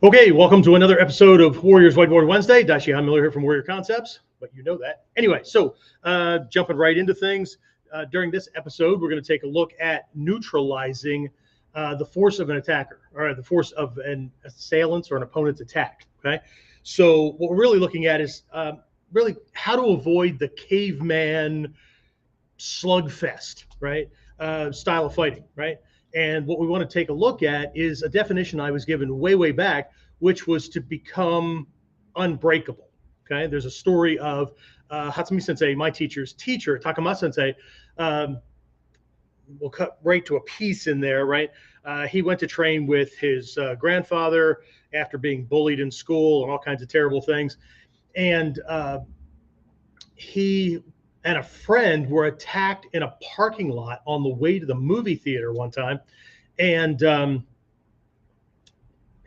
Okay, welcome to another episode of Warriors Whiteboard Wednesday. Dashi Miller here from Warrior Concepts, but you know that. Anyway, so jumping right into things, during this episode, we're going to take a look at neutralizing the force of an attacker, or the force of an assailant's or an opponent's attack, okay? So what we're really looking at is really how to avoid the caveman slugfest, right, style of fighting, right? And what we want to take a look at is a definition I was given way back, which was to become unbreakable. Okay, there's a story of Hatsumi Sensei, my teacher's teacher, Takama Sensei. We'll cut right to a piece in there, right? He went to train with his grandfather after being bullied in school and all kinds of terrible things. And he and a friend were attacked in a parking lot on the way to the movie theater one time, and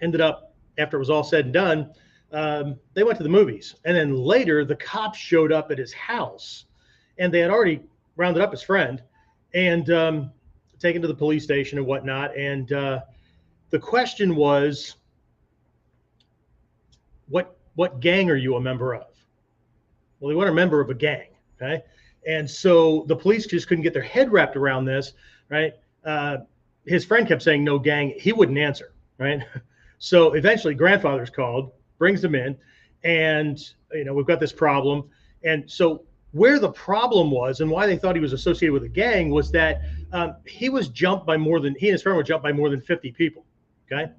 ended up, after it was all said and done, they went to the movies. And then later, the cops showed up at his house, and they had already rounded up his friend and taken to the police station and whatnot. And the question was, what gang are you a member of? Well, they weren't a member of a gang. Okay. And so the police just couldn't get their head wrapped around this, right? His friend kept saying no gang. He wouldn't answer, right? So eventually grandfather's called, brings them in, and, we've got this problem. And so where the problem was and why they thought he was associated with a gang was that he and his friend were jumped by more than 50 people. Okay.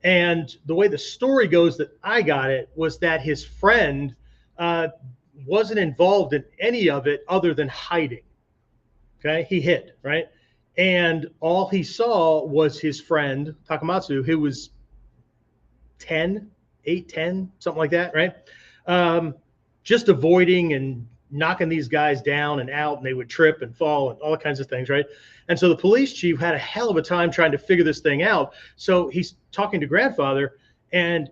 And the way the story goes that I got it was that his friend, wasn't involved in any of it other than hiding. Okay, he hid, right? And all he saw was his friend Takamatsu, who was 10, something like that, right? Just avoiding and knocking these guys down and out, and they would trip and fall and all kinds of things, right? And so the police chief had a hell of a time trying to figure this thing out. So he's talking to grandfather, and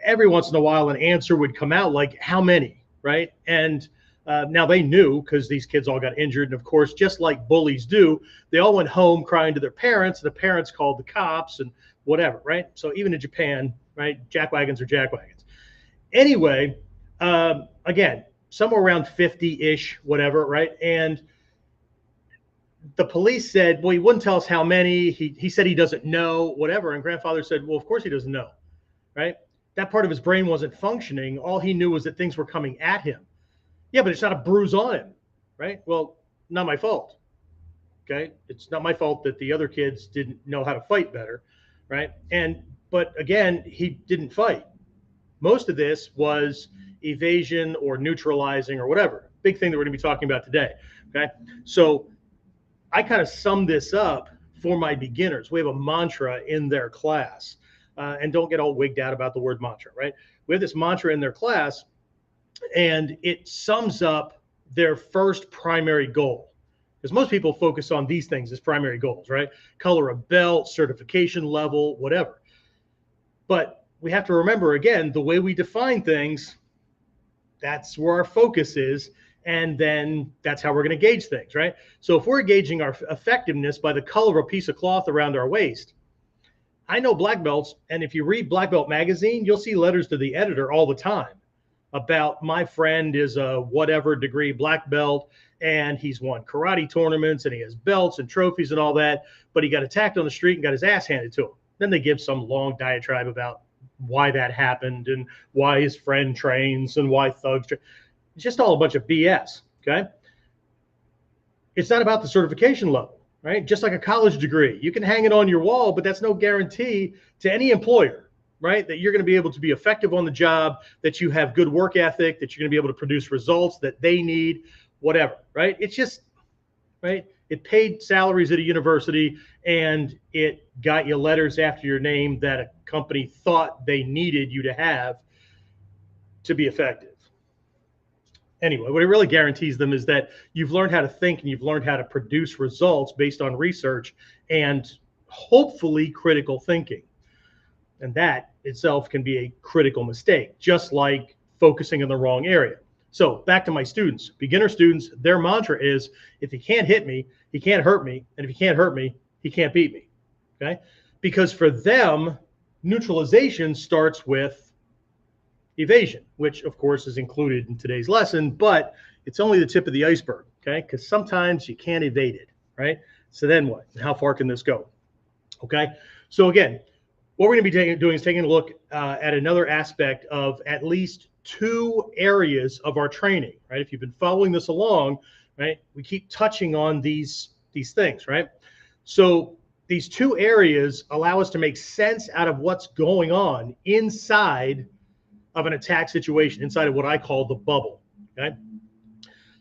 every once in a while an answer would come out like, how many? Right. And now they knew, because these kids all got injured. And of course, just like bullies do, they all went home crying to their parents. The parents called the cops and whatever. Right. So even in Japan, right, jackwagons are jackwagons. Anyway, again, somewhere around 50-ish, whatever. Right. And the police said, well, he wouldn't tell us how many. He said he doesn't know, whatever. And grandfather said, well, of course he doesn't know. Right. That part of his brain wasn't functioning. All he knew was that things were coming at him. Yeah, but it's not a bruise on him, right? Well, not my fault. Okay, it's not my fault that the other kids didn't know how to fight better, right? But again, he didn't fight. Most of this was evasion or neutralizing or whatever. Big thing that we're going to be talking about today. Okay, so I kind of summed this up for my beginners. We have a mantra in their class. And don't get all wigged out about the word mantra, right? We have this mantra in their class, and it sums up their first primary goal. Because most people focus on these things as primary goals, right? Color of belt, certification level, whatever. But we have to remember, again, the way we define things, that's where our focus is. And then that's how we're going to gauge things, right? So if we're gauging our effectiveness by the color of a piece of cloth around our waist, I know black belts, and if you read Black Belt magazine, you'll see letters to the editor all the time about my friend is a whatever degree black belt, and he's won karate tournaments, and he has belts and trophies and all that, but he got attacked on the street and got his ass handed to him. Then they give some long diatribe about why that happened and why his friend trains and why thugs train. It's just all a bunch of BS, okay? It's not about the certification level. Right? Just like a college degree, you can hang it on your wall, but that's no guarantee to any employer, right? That you're going to be able to be effective on the job, that you have good work ethic, that you're going to be able to produce results that they need, whatever, right? It's just, right? It paid salaries at a university, and it got you letters after your name that a company thought they needed you to have to be effective. Anyway, what it really guarantees them is that you've learned how to think and you've learned how to produce results based on research and hopefully critical thinking. And that itself can be a critical mistake, just like focusing in the wrong area. So back to my students, beginner students, their mantra is, if he can't hit me, he can't hurt me. And if he can't hurt me, he can't beat me. Okay? Because for them, Neutralization starts with evasion, which of course is included in today's lesson, but it's only the tip of the iceberg, okay? Because sometimes you can't evade it, right? So then what? How far can this go? Okay. So again, what we're going to be doing is taking a look at another aspect of at least two areas of our training, right? If you've been following this along, right, we keep touching on these things, right? So these two areas allow us to make sense out of what's going on inside of an attack situation, inside of what I call the bubble, okay?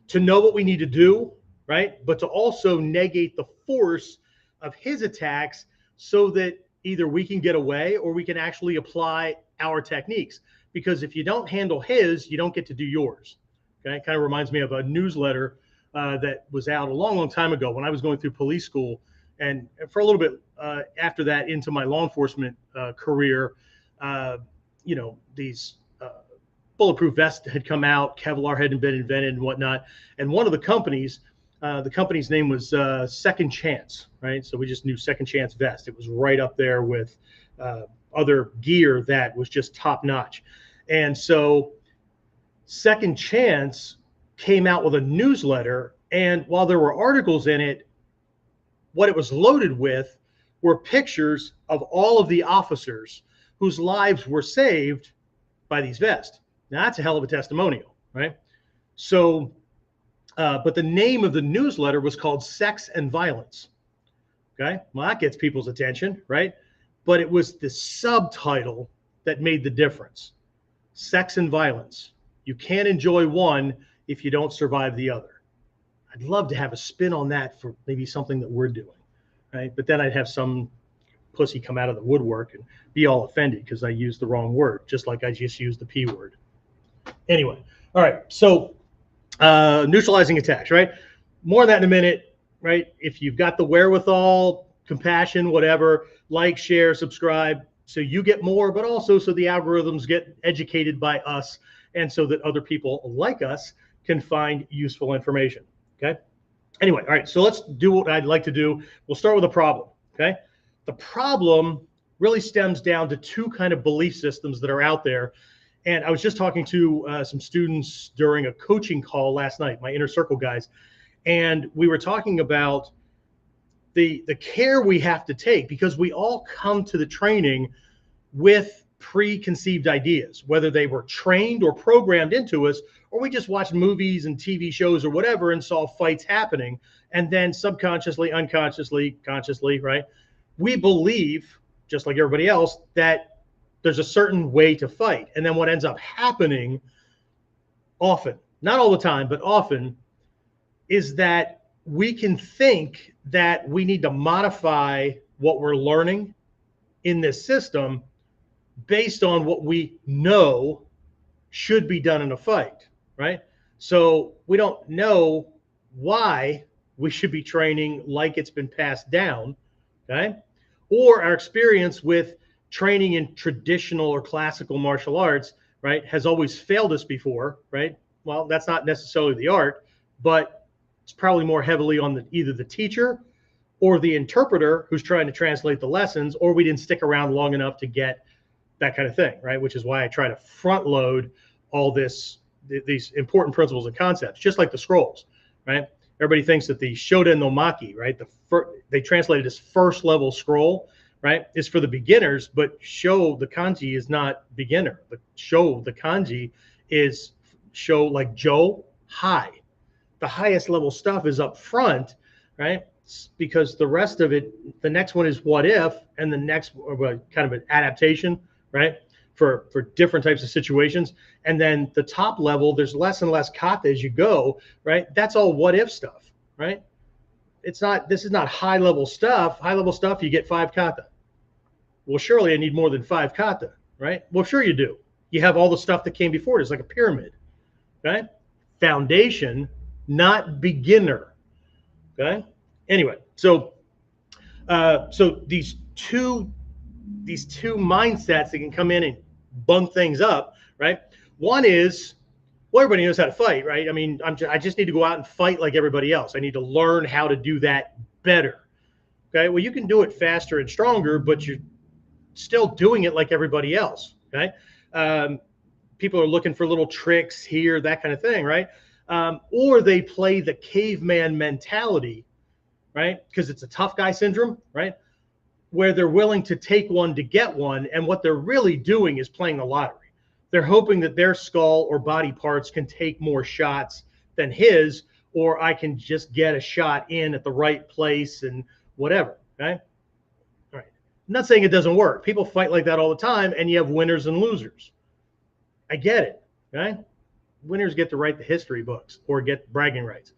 To know what we need to do, right? But to also negate the force of his attacks so that either we can get away or we can actually apply our techniques. Because if you don't handle his, you don't get to do yours. Okay, it kind of reminds me of a newsletter that was out a long, long time ago when I was going through police school. And for a little bit after that into my law enforcement career, you know, these bulletproof vests had come out, Kevlar had been invented and whatnot. And one of the company's name was Second Chance, right? So we just knew Second Chance vest. It was right up there with other gear that was just top notch. And so Second Chance came out with a newsletter, and while there were articles in it, what it was loaded with were pictures of all of the officers whose lives were saved by these vests. Now that's a hell of a testimonial, right? So, but the name of the newsletter was called Sex and Violence. Okay, well, that gets people's attention, right? But it was the subtitle that made the difference. Sex and violence. You can't enjoy one if you don't survive the other. I'd love to have a spin on that for maybe something that we're doing, right? But then I'd have some pussy come out of the woodwork and be all offended because I used the wrong word, just like I just used the P word. Anyway, all right, so neutralizing attacks, right? More on that in a minute, right? If you've got the wherewithal, compassion, whatever, like, share, subscribe, so you get more, but also so the algorithms get educated by us and so that other people like us can find useful information, okay? Anyway, all right, so let's do what I'd like to do. We'll start with a problem, okay? The problem really stems down to two kind of belief systems that are out there. And I was just talking to some students during a coaching call last night, my inner circle guys, and we were talking about the care we have to take, because we all come to the training with preconceived ideas, whether they were trained or programmed into us, or we just watched movies and TV shows or whatever and saw fights happening. And then subconsciously, unconsciously, consciously, right? We believe, just like everybody else, that there's a certain way to fight. And then what ends up happening often, not all the time, but often, is that we can think that we need to modify what we're learning in this system based on what we know should be done in a fight, right? So we don't know why we should be training like it's been passed down, okay? Or our experience with training in traditional or classical martial arts, right, has always failed us before, right? Well, that's not necessarily the art, but it's probably more heavily on either the teacher or the interpreter who's trying to translate the lessons, or we didn't stick around long enough to get that kind of thing, right? Which is why I try to front load all these important principles and concepts, just like the scrolls, right? Everybody thinks that the Shoden no Maki, right? They translated as first level scroll, right? Is for the beginners, but Sho, the kanji, is not beginner. The Sho, the kanji, is Sho, like Jo, high. The highest level stuff is up front, right? Because the rest of it, the next one is what if, and the next kind of an adaptation, right? For different types of situations. And then the top level, there's less and less kata as you go, right? That's all what if stuff, right? This is not high level stuff. High level stuff, you get 5 kata. Well, surely I need more than 5 kata, right? Well, sure you do. You have all the stuff that came before it. It's like a pyramid, okay? Foundation, not beginner, okay? Anyway, so these two mindsets that can come in and bunk things up, right? One is, well, everybody knows how to fight, right? I mean, I just need to go out and fight like everybody else. I need to learn how to do that better, okay? Well, you can do it faster and stronger, but still doing it like everybody else. Okay. People are looking for little tricks here, that kind of thing, right? Or they play the caveman mentality, right? Because it's a tough guy syndrome, right? Where they're willing to take one to get one. And what they're really doing is playing the lottery. They're hoping that their skull or body parts can take more shots than his, or I can just get a shot in at the right place and whatever. Okay. All right. I'm not saying it doesn't work. People fight like that all the time, and you have winners and losers. I get it. Okay. Winners get to write the history books or get bragging rights.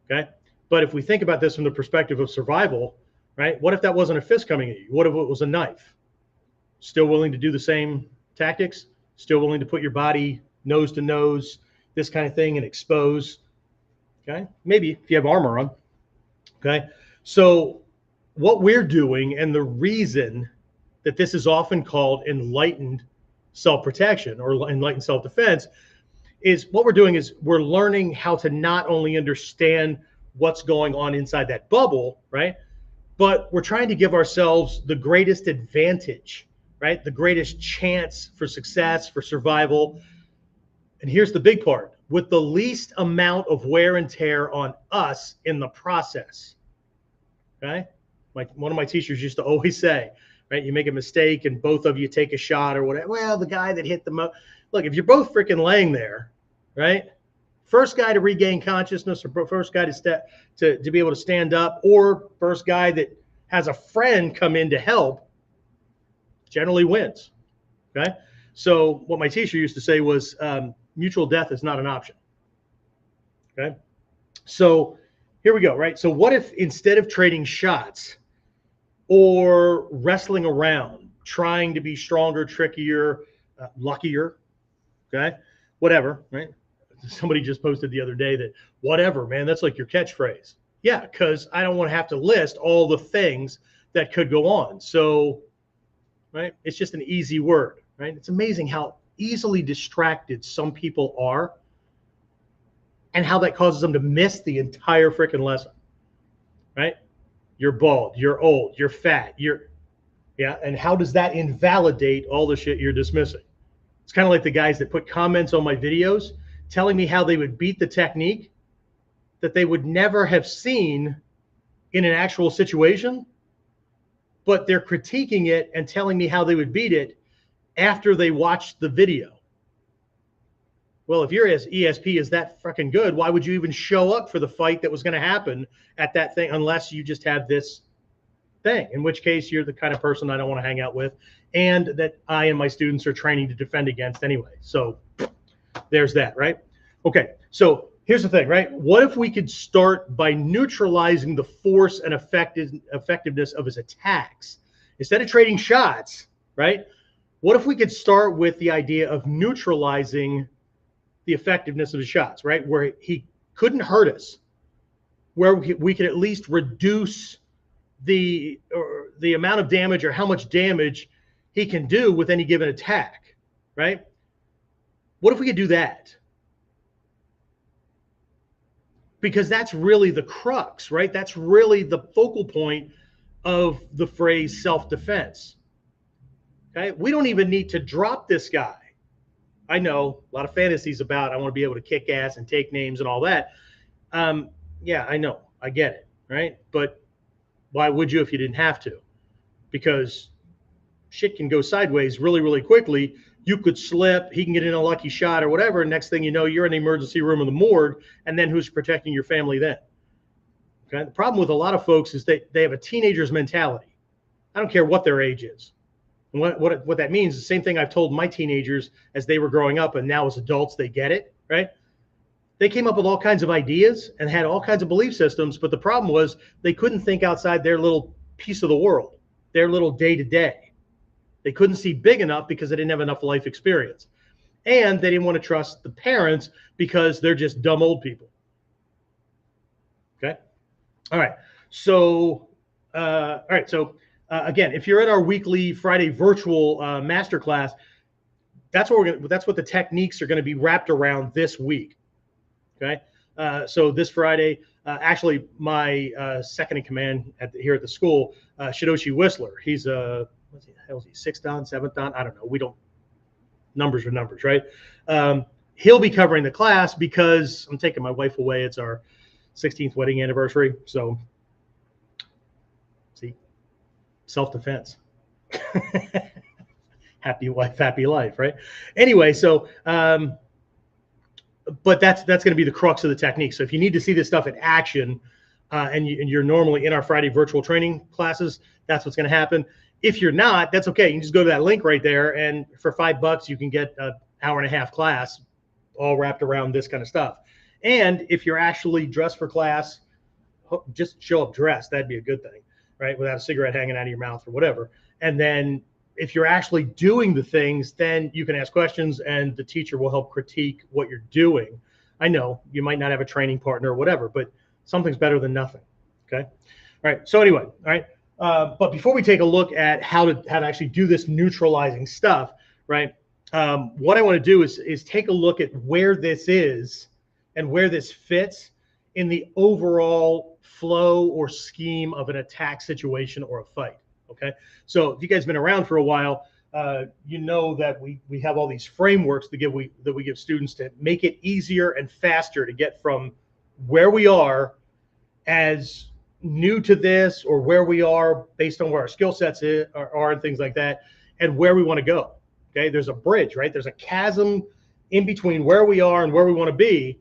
Okay. But if we think about this from the perspective of survival, right? What if that wasn't a fist coming at you? What if it was a knife? Still willing to do the same tactics? Still willing to put your body nose to nose, this kind of thing, and expose? Okay. Maybe if you have armor on. Okay. So what we're doing, and the reason that this is often called enlightened self-protection or enlightened self-defense, is what we're doing is we're learning how to not only understand what's going on inside that bubble, right? But we're trying to give ourselves the greatest advantage, right? The greatest chance for success, for survival. And here's the big part, with the least amount of wear and tear on us in the process. Okay. One of my teachers used to always say, right? You make a mistake and both of you take a shot or whatever. Well, the guy that hit the most, look, if you're both freaking laying there, right? First guy to regain consciousness, or first guy to be able to stand up, or first guy that has a friend come in to help, generally wins. Okay. So what my teacher used to say was mutual death is not an option. Okay. So here we go. Right. So what if instead of trading shots or wrestling around, trying to be stronger, trickier, luckier, okay, whatever, right? Somebody just posted the other day that whatever, man, that's like your catchphrase. Yeah, because I don't want to have to list all the things that could go on. So, right, it's just an easy word, right? It's amazing how easily distracted some people are and how that causes them to miss the entire freaking lesson, right? You're bald, you're old, you're fat, yeah. And how does that invalidate all the shit you're dismissing? It's kind of like the guys that put comments on my videos telling me how they would beat the technique that they would never have seen in an actual situation, but they're critiquing it and telling me how they would beat it after they watched the video. Well, if you're as ESP is that freaking good, why would you even show up for the fight that was going to happen at that thing unless you just have this thing, in which case you're the kind of person I don't want to hang out with and that I and my students are training to defend against anyway. So there's that, right? Okay, so here's the thing, right? What if we could start by neutralizing the force and effectiveness of his attacks? Instead of trading shots, right? What if we could start with the idea of neutralizing the effectiveness of his shots, right? Where he couldn't hurt us, where we could at least reduce the amount of damage or how much damage he can do with any given attack, right? What if we could do that? Because that's really the crux, right? That's really the focal point of the phrase self-defense. Okay, we don't even need to drop this guy. I know a lot of fantasies about I want to be able to kick ass and take names and all that. Yeah, I know, I get it, right? But why would you if you didn't have to? Because shit can go sideways really, really quickly. You could slip, he can get in a lucky shot or whatever, and next thing you know, you're in the emergency room in the morgue, and then who's protecting your family then? Okay. The problem with a lot of folks is they have a teenager's mentality. I don't care what their age is. And what that means is the same thing I've told my teenagers as they were growing up, and now as adults, they get it, right? They came up with all kinds of ideas and had all kinds of belief systems, but the problem was they couldn't think outside their little piece of the world, their little day-to-day. They couldn't see big enough because they didn't have enough life experience. And they didn't want to trust the parents because they're just dumb old people. Okay. All right. So, again, if you're at our weekly Friday virtual masterclass, that's what the techniques are going to be wrapped around this week. Okay. So this Friday, actually my second in command here at the school, Shidoshi Whistler, he's what's he, hell's he, 6th Dan, 7th Dan? I don't know. We don't, numbers are numbers, right? He'll be covering the class because I'm taking my wife away. It's our 16th wedding anniversary. So, see, self-defense. Happy wife, happy life, right? Anyway, so, but that's going to be the crux of the technique. So if you need to see this stuff in action, and you're normally in our Friday virtual training classes, that's what's going to happen. If you're not, that's okay. You can just go to that link right there, and for $5, you can get an hour-and-a-half class all wrapped around this kind of stuff. And if you're actually dressed for class, just show up dressed. That'd be a good thing, right? Without a cigarette hanging out of your mouth or whatever. And then if you're actually doing the things, then you can ask questions and the teacher will help critique what you're doing. I know you might not have a training partner or whatever, but something's better than nothing. Okay. All right. So anyway, all right. But before we take a look at how to actually do this neutralizing stuff, right? What I want to do is take a look at where this is and where this fits in the overall flow or scheme of an attack situation or a fight. Okay. So if you guys have been around for a while, you know that we have all these frameworks that we give students to make it easier and faster to get from where we are as new to this, or where we are based on where our skill sets are and things like that, and where we want to go. Okay, there's a bridge, right? There's a chasm in between where we are and where we want to be,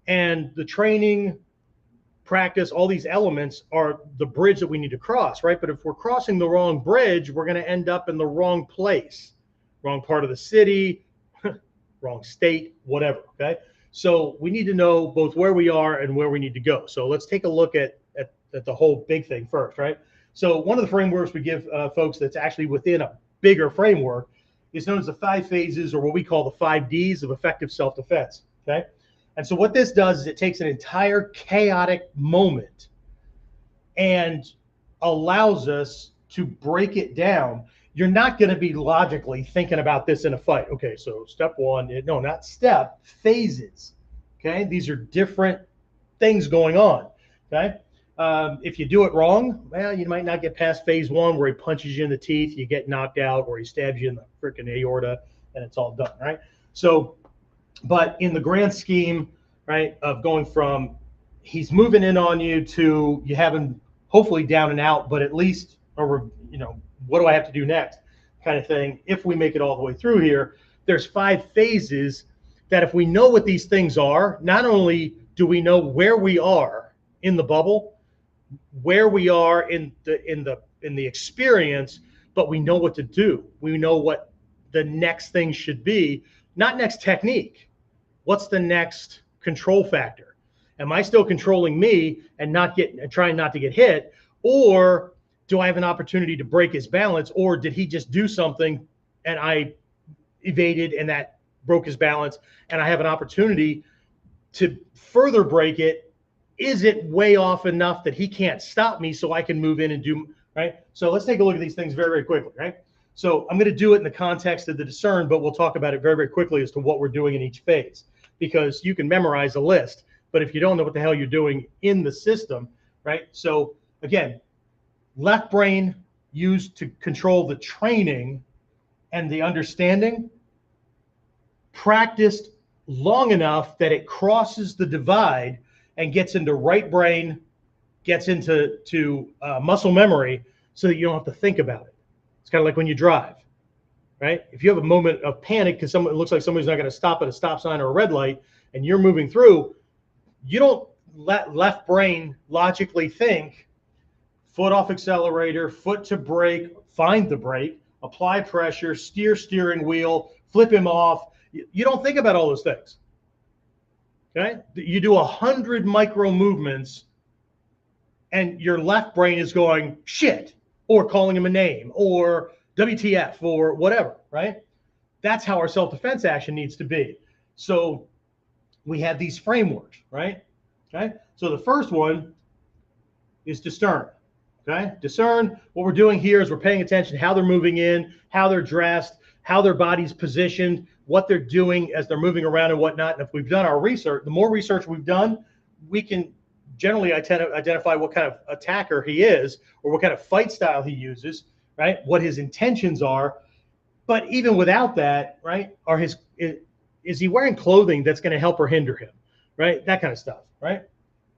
and the training, practice, all these elements are the bridge that we need to cross, right? But if we're crossing the wrong bridge, we're going to end up in the wrong place, wrong part of the city, wrong state, whatever. Okay, so we need to know both where we are and where we need to go. So let's take a look at the whole big thing first, right? So one of the frameworks we give folks that's actually within a bigger framework is known as the 5 phases, or what we call the 5 Ds of effective self-defense. Okay, and so what this does is it takes an entire chaotic moment and allows us to break it down. You're not going to be logically thinking about this in a fight. Okay, so step 1, no, not step, phases. Okay, these are different things going on. Okay, if you do it wrong, well, you might not get past phase 1 where he punches you in the teeth, you get knocked out, or he stabs you in the freaking aorta, and it's all done, right? So, but in the grand scheme, right, of going from he's moving in on you to you have him hopefully down and out, but at least, or what do I have to do next kind of thing. If we make it all the way through here, there's 5 phases that if we know what these things are, not only do we know where we are in the bubble, where we are in the experience, but we know what to do. We know what the next thing should be, not next technique. What's the next control factor? Am I still controlling me and trying not to get hit, or do I have an opportunity to break his balance, or did he just do something and I evaded and that broke his balance, and I have an opportunity to further break it? Is it way off enough that he can't stop me so I can move in and do, right? So let's take a look at these things very, very quickly, right? So I'm going to do it in the context of the discern, but we'll talk about it very, very quickly as to what we're doing in each phase, because you can memorize a list, but if you don't know what the hell you're doing in the system, right? So again, left brain used to control the training and the understanding, practiced long enough that it crosses the divide and gets into right brain, gets into muscle memory, so that you don't have to think about it. It's kind of like when you drive, right? If you have a moment of panic because it looks like somebody's not going to stop at a stop sign or a red light, and you're moving through, you don't let left brain logically think, foot off accelerator, foot to brake, find the brake, apply pressure, steering wheel, flip him off. You don't think about all those things. Okay, you do 100 micro movements and your left brain is going shit, or calling him a name, or WTF, or whatever, right? That's how our self-defense action needs to be. So we have these frameworks, right? Okay, so the first one is discern. Okay, discern. What we're doing here is we're paying attention to how they're moving in, how they're dressed, how their body's positioned, what they're doing as they're moving around and whatnot. And if we've done our research, the more research we've done, we can generally identify what kind of attacker he is, or what kind of fight style he uses, right? What his intentions are. But even without that, right, is he wearing clothing that's going to help or hinder him, right? That kind of stuff, right?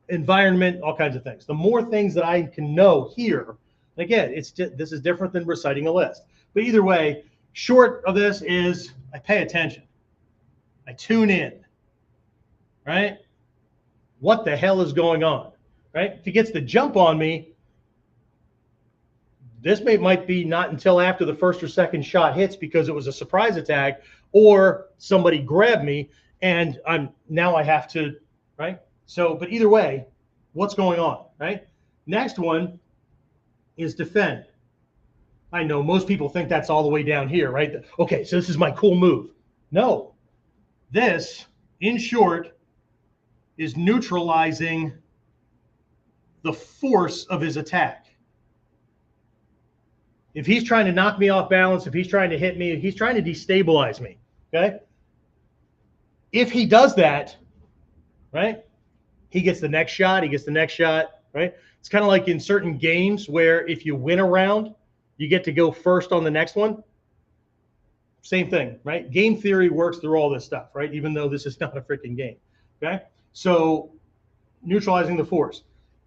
Environment, all kinds of things. The more things that I can know here, again, this is different than reciting a list. But either way, short of this is I pay attention. I tune in, right? What the hell is going on, right? If he gets the jump on me, this might be not until after the first or second shot hits because it was a surprise attack or somebody grabbed me and now I have to, right? So, but either way, what's going on, right? Next one is defend. I know most people think that's all the way down here, right? Okay, so this is my cool move. No, this, in short, is neutralizing the force of his attack. If he's trying to knock me off balance, if he's trying to hit me, he's trying to destabilize me, okay? If he does that, right, he gets the next shot, right? It's kind of like in certain games where if you win a round, you get to go first on the next one. Same thing, right? Game theory works through all this stuff, right? Even though this is not a freaking game, okay? So neutralizing the force.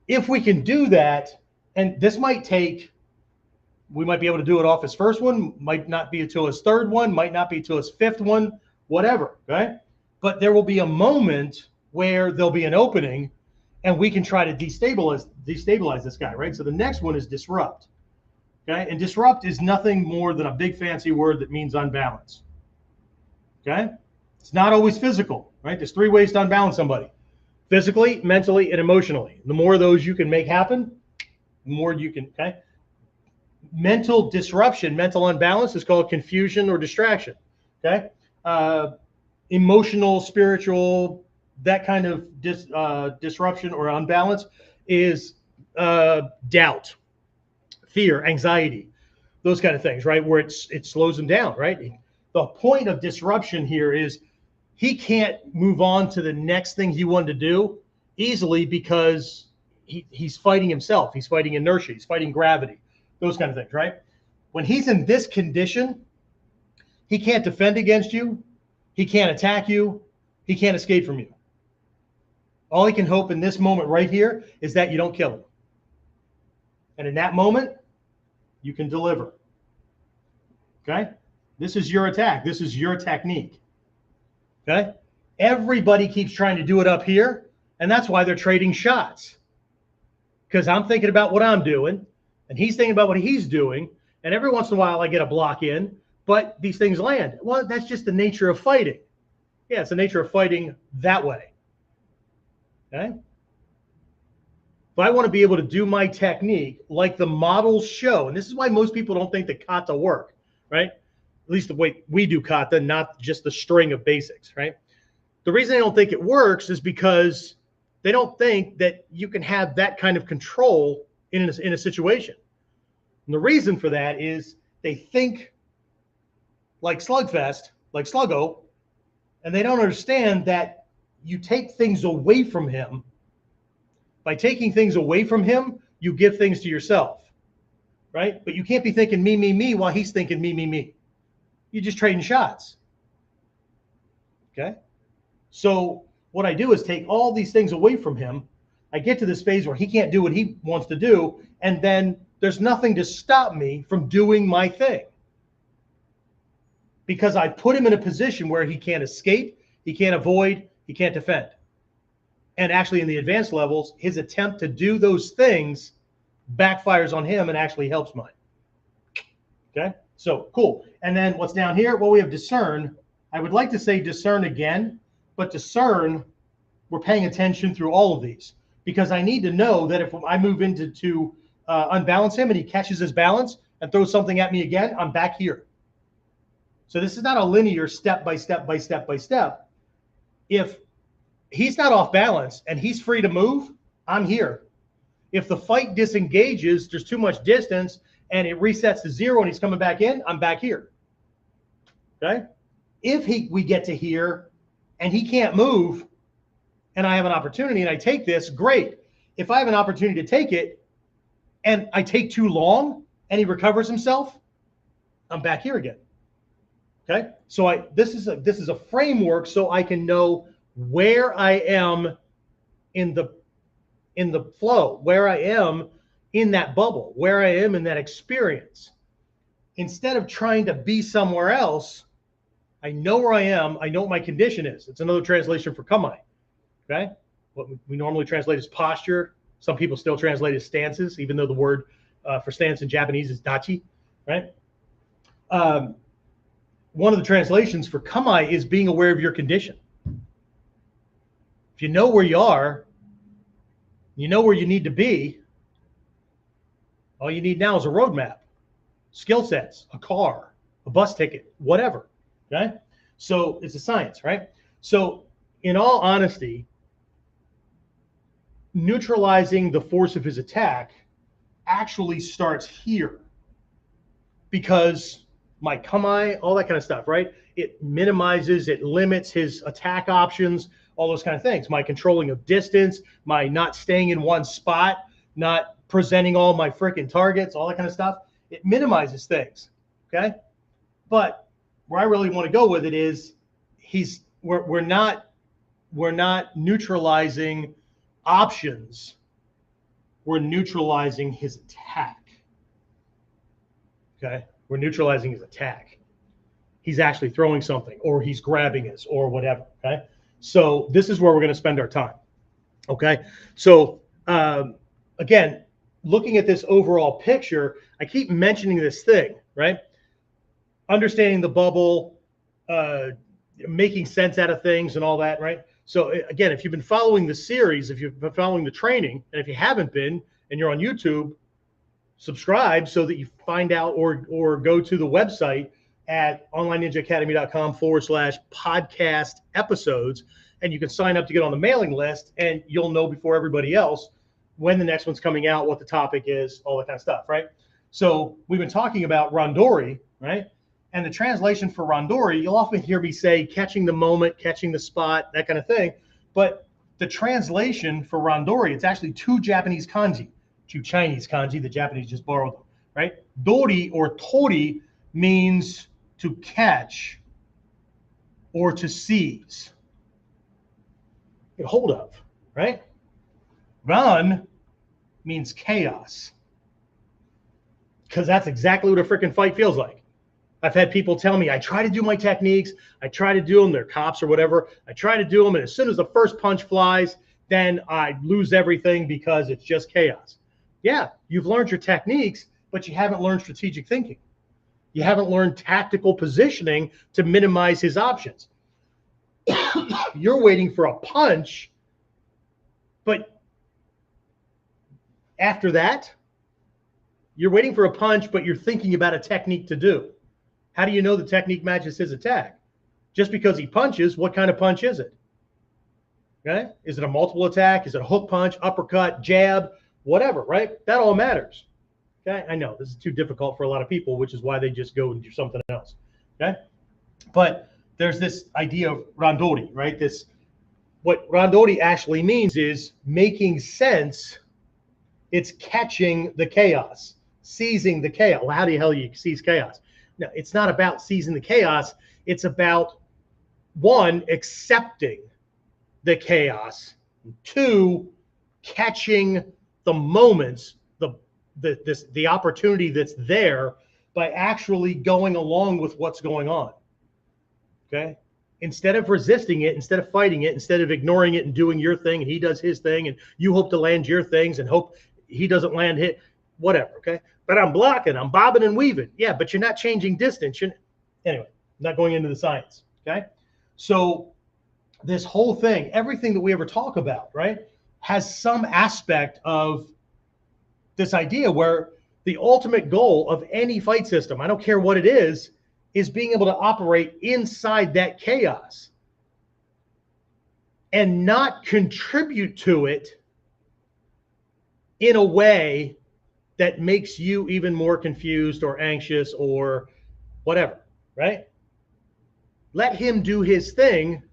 If we can do that, and this might take, we might be able to do it off his first one, might not be until his third one, might not be until his fifth one, whatever, right? But there will be a moment where there'll be an opening and we can try to destabilize this guy, right? So the next one is disrupt, okay? And disrupt is nothing more than a big fancy word that means unbalance, okay? It's not always physical, right? There's three ways to unbalance somebody: physically, mentally, and emotionally. The more of those you can make happen, the more you can, okay? Mental disruption, mental unbalance is called confusion or distraction, okay? Emotional, spiritual, that kind of disruption or unbalance is doubt, fear, anxiety, those kind of things, right? Where it slows him down, right? The point of disruption here is he can't move on to the next thing he wanted to do easily because he's fighting himself. He's fighting inertia. He's fighting gravity, those kind of things, right? When he's in this condition, he can't defend against you. He can't attack you. He can't escape from you. All he can hope in this moment right here is that you don't kill him. And in that moment, you can deliver. Okay? This is your attack. This is your technique. Okay? Everybody keeps trying to do it up here, and that's why they're trading shots. Because I'm thinking about what I'm doing, and he's thinking about what he's doing, and every once in a while I get a block in, but these things land. Well, that's just the nature of fighting. Yeah, it's the nature of fighting that way. Okay? If I want to be able to do my technique like the models show, and this is why most people don't think that kata work, right? At least the way we do kata, not just the string of basics, right? The reason they don't think it works is because they don't think that you can have that kind of control in a situation. And the reason for that is they think like Slugfest, like Sluggo, and they don't understand that you take things away from him. By taking things away from him, you give things to yourself, right? But you can't be thinking me, me, me while he's thinking me, me, me. You're just trading shots, okay? So what I do is take all these things away from him. I get to this phase where he can't do what he wants to do, and then there's nothing to stop me from doing my thing. Because I put him in a position where he can't escape, he can't avoid, he can't defend. And actually in the advanced levels, his attempt to do those things backfires on him and actually helps mine. Okay, so cool. And then what's down here? Well, we have discern. I would like to say discern again, but discern, we're paying attention through all of these because I need to know that if I move into to unbalance him and he catches his balance and throws something at me again, I'm back here. So this is not a linear step by step by step by step. If he's not off balance and he's free to move, I'm here. If the fight disengages, there's too much distance and it resets to zero and he's coming back in, I'm back here. Okay? If we get to here and he can't move and I have an opportunity and I take this, great. If I have an opportunity to take it and I take too long, and he recovers himself, I'm back here again. Okay, so this is a framework so I can know where I am in the flow, where I am in that bubble, where I am in that experience. Instead of trying to be somewhere else, I know where I am. I know what my condition is. It's another translation for kamai. Okay, what we normally translate as posture. Some people still translate as stances, even though the word for stance in Japanese is dachi, right? One of the translations for kamai is being aware of your condition. If you know where you are, you know where you need to be, all you need now is a roadmap, skill sets, a car, a bus ticket, whatever, okay? So it's a science, right? So in all honesty, neutralizing the force of his attack actually starts here because my kamai, all that kind of stuff, right? It minimizes, it limits his attack options, all those kind of things. My controlling of distance, my not staying in one spot, not presenting all my freaking targets, all that kind of stuff. It minimizes things, okay? But where I really want to go with it is we're not neutralizing options. We're neutralizing his attack. Okay? We're neutralizing his attack. He's actually throwing something, or he's grabbing us, or whatever. Okay? So this is where we're going to spend our time. Okay? So again, looking at this overall picture, I keep mentioning this thing, right? Understanding the bubble, making sense out of things and all that, right? So again, if you've been following the series, if you've been following the training, and if you haven't been, and you're on YouTube, subscribe so that you find out, or go to the website at onlineninjaacademy.com/podcast episodes, and you can sign up to get on the mailing list, and you'll know before everybody else when the next one's coming out, what the topic is, all that kind of stuff, right? So we've been talking about randori, right? And the translation for randori, you'll often hear me say catching the moment, catching the spot, that kind of thing. But the translation for randori, it's actually two Japanese kanji, two Chinese kanji. The Japanese just borrowed them, right? Dori or tori means to catch or to seize, get hold of, right? Ran means chaos, because that's exactly what a freaking fight feels like. I've had people tell me, I try to do my techniques, I try to do them, they're cops or whatever, I try to do them, and as soon as the first punch flies, then I lose everything because it's just chaos. Yeah, you've learned your techniques, but you haven't learned strategic thinking. You haven't learned tactical positioning to minimize his options. You're waiting for a punch, but after that, you're waiting for a punch, but you're thinking about a technique to do. How do you know the technique matches his attack? Just because he punches, what kind of punch is it? Okay? Is it a multiple attack? Is it a hook punch, uppercut, jab, whatever, right? That all matters. Okay? I know this is too difficult for a lot of people, which is why they just go and do something else. Okay? But there's this idea of randori, right? What randori actually means is making sense. It's catching the chaos, seizing the chaos. Well, how the hell do you seize chaos? No, it's not about seizing the chaos. It's about, one, accepting the chaos, two, catching the moments, the opportunity that's there by actually going along with what's going on. Okay? Instead of resisting it, instead of fighting it, instead of ignoring it and doing your thing, and he does his thing, and you hope to land your things and hope he doesn't land hit, whatever, okay? But I'm blocking, I'm bobbing and weaving. Yeah, but you're not changing distance. Anyway, not going into the science, okay? So this whole thing, everything that we ever talk about, right, has some aspect of this idea where the ultimate goal of any fight system, I don't care what it is being able to operate inside that chaos and not contribute to it in a way that makes you even more confused or anxious or whatever, right? Let him do his thing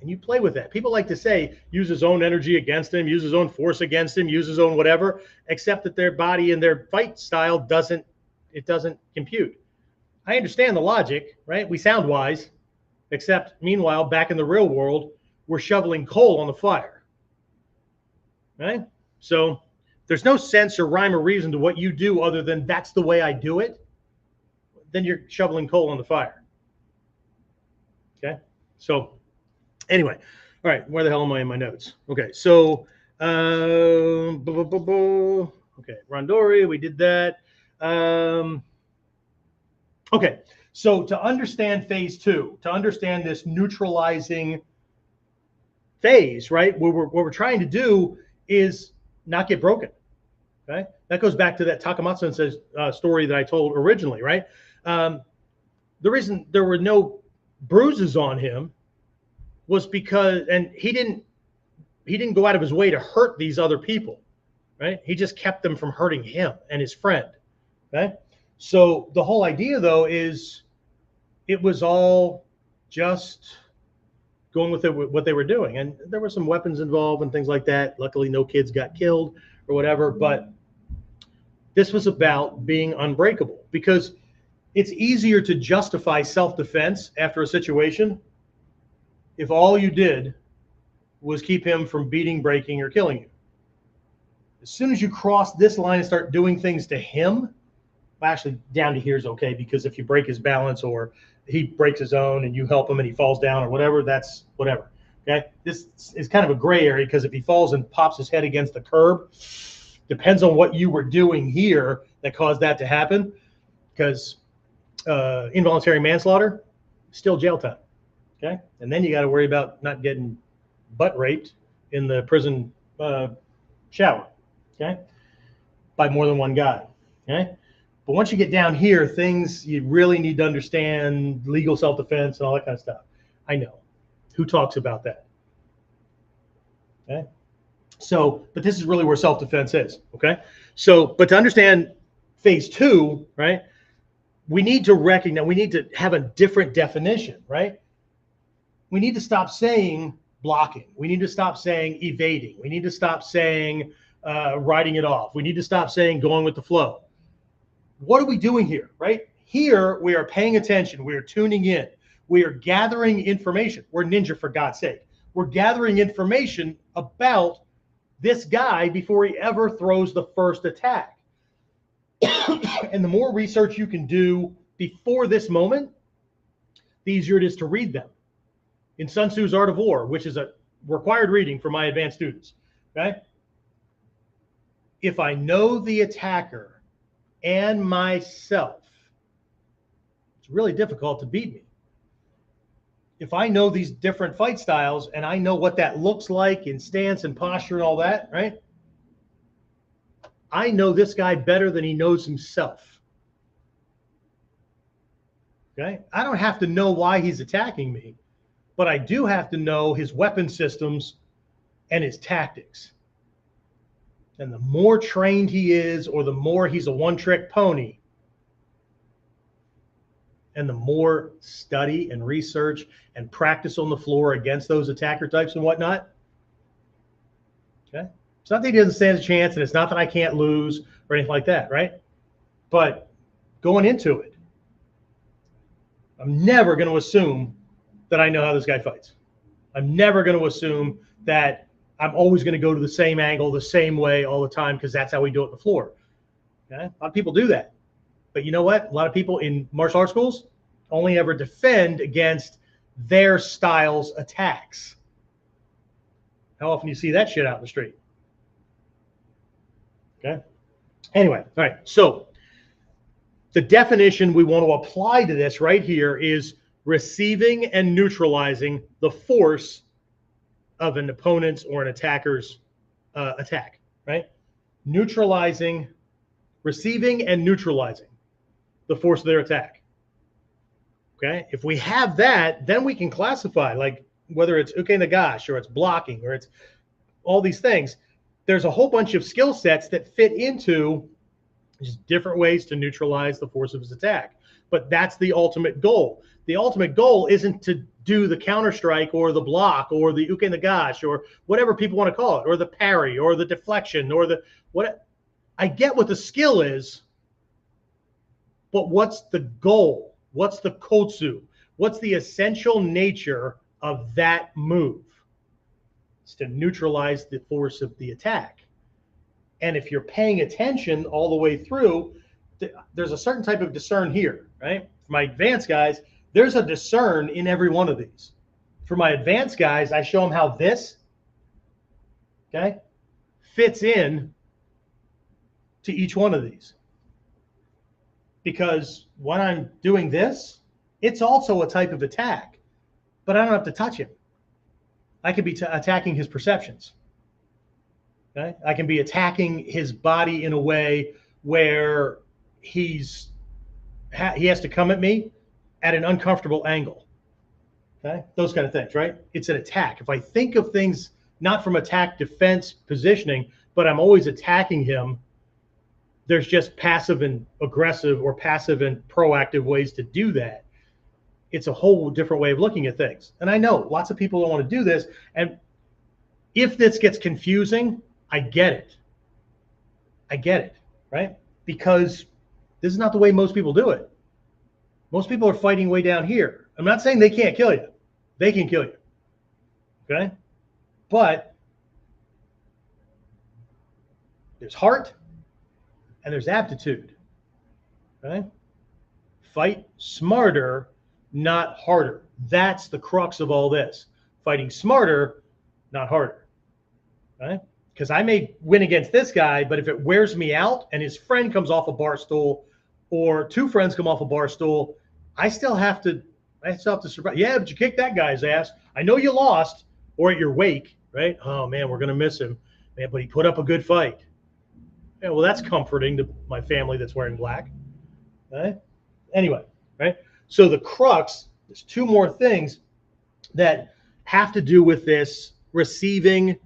And you play with that. People like to say, use his own energy against him, use his own force against him, use his own whatever, except that their body and their fight style doesn't compute. I understand the logic, right? We sound wise, except meanwhile, back in the real world, we're shoveling coal on the fire, right? So there's no sense or rhyme or reason to what you do other than that's the way I do it. Then you're shoveling coal on the fire. Okay. So anyway, all right, where the hell am I in my notes? Okay, so okay, Rondori, we did that. Okay, so to understand phase 2, to understand this neutralizing phase, right? What we're trying to do is not get broken. Okay, that goes back to that Takamatsu story that I told originally, right? The reason there were no bruises on him was because, and he didn't go out of his way to hurt these other people, right? He just kept them from hurting him and his friend. Okay, so the whole idea though is it was all just going with what they were doing, and there were some weapons involved and things like that. Luckily, no kids got killed or whatever, but this was about being unbreakable, because it's easier to justify self-defense after a situation if all you did was keep him from beating, breaking, or killing you. As soon as you cross this line and start doing things to him, well, actually down to here is okay, because if you break his balance or he breaks his own and you help him and he falls down or whatever, that's whatever. Okay, this is kind of a gray area, because if he falls and pops his head against the curb, depends on what you were doing here that caused that to happen, because involuntary manslaughter, still jail time. Okay, and then you got to worry about not getting butt raped in the prison shower, okay, by more than one guy. Okay, but once you get down here, things you really need to understand, legal self-defense and all that kind of stuff. I know, who talks about that? Okay, so, but this is really where self-defense is. Okay, so, but to understand phase 2, right, we need to recognize, we need to have a different definition, right? We need to stop saying blocking. We need to stop saying evading. We need to stop saying writing it off. We need to stop saying going with the flow. What are we doing here, right? Here, we are paying attention. We are tuning in. We are gathering information. We're ninja, for God's sake. We're gathering information about this guy before he ever throws the first attack. And the more research you can do before this moment, the easier it is to read them. In Sun Tzu's Art of War, which is a required reading for my advanced students, okay? If I know the attacker and myself, it's really difficult to beat me. If I know these different fight styles and I know what that looks like in stance and posture and all that, right? I know this guy better than he knows himself. Okay? I don't have to know why he's attacking me, but I do have to know his weapon systems and his tactics. And the more trained he is, or the more he's a one-trick pony, and the more study and research and practice on the floor against those attacker types and whatnot, okay? It's not that he doesn't stand a chance, and it's not that I can't lose or anything like that, right? But going into it, I'm never going to assume that I know how this guy fights. I'm never going to assume that I'm always going to go to the same angle, the same way all the time, because that's how we do it on the floor. Okay? A lot of people do that. But you know what? A lot of people in martial arts schools only ever defend against their style's attacks. How often do you see that shit out in the street? Okay. Anyway, all right. So the definition we want to apply to this right here is receiving and neutralizing the force of an opponent's or an attacker's attack, right? Neutralizing, receiving and neutralizing the force of their attack. Okay. If we have that, then we can classify, like whether it's uke nagash or it's blocking or it's all these things. There's a whole bunch of skill sets that fit into just different ways to neutralize the force of his attack. But that's the ultimate goal. The ultimate goal isn't to do the counter strike or the block or the uke nagash or whatever people want to call it, or the parry or the deflection or the what. I get what the skill is, but what's the goal? What's the kotsu? What's the essential nature of that move? It's to neutralize the force of the attack. And if you're paying attention all the way through, there's a certain type of discern here, right? For my advanced guys, there's a discern in every one of these. For my advanced guys, I show them how this, okay, fits in to each one of these. Because when I'm doing this, it's also a type of attack, but I don't have to touch him. I could be attacking his perceptions. Okay? I can be attacking his body in a way where he has to come at me at an uncomfortable angle. Okay? Those kind of things, right? It's an attack. If I think of things not from attack, defense, positioning, but I'm always attacking him, there's just passive and aggressive or passive and proactive ways to do that. It's a whole different way of looking at things. And I know lots of people don't want to do this. And if this gets confusing, I get it. I get it, right? Because this is not the way most people do it. Most people are fighting way down here. I'm not saying they can't kill you. They can kill you. Okay? But there's heart and there's aptitude. Okay? Fight smarter, not harder. That's the crux of all this. Fighting smarter, not harder. Okay? Because I may win against this guy, but if it wears me out and his friend comes off a bar stool or two friends come off a bar stool, I still have to survive. Yeah, but you kicked that guy's ass. I know you lost, or at your wake, right? Oh man, we're gonna miss him, man, but he put up a good fight. Yeah, well, that's comforting to my family that's wearing black. Right? Anyway, right? So the crux, there's two more things that have to do with this receiving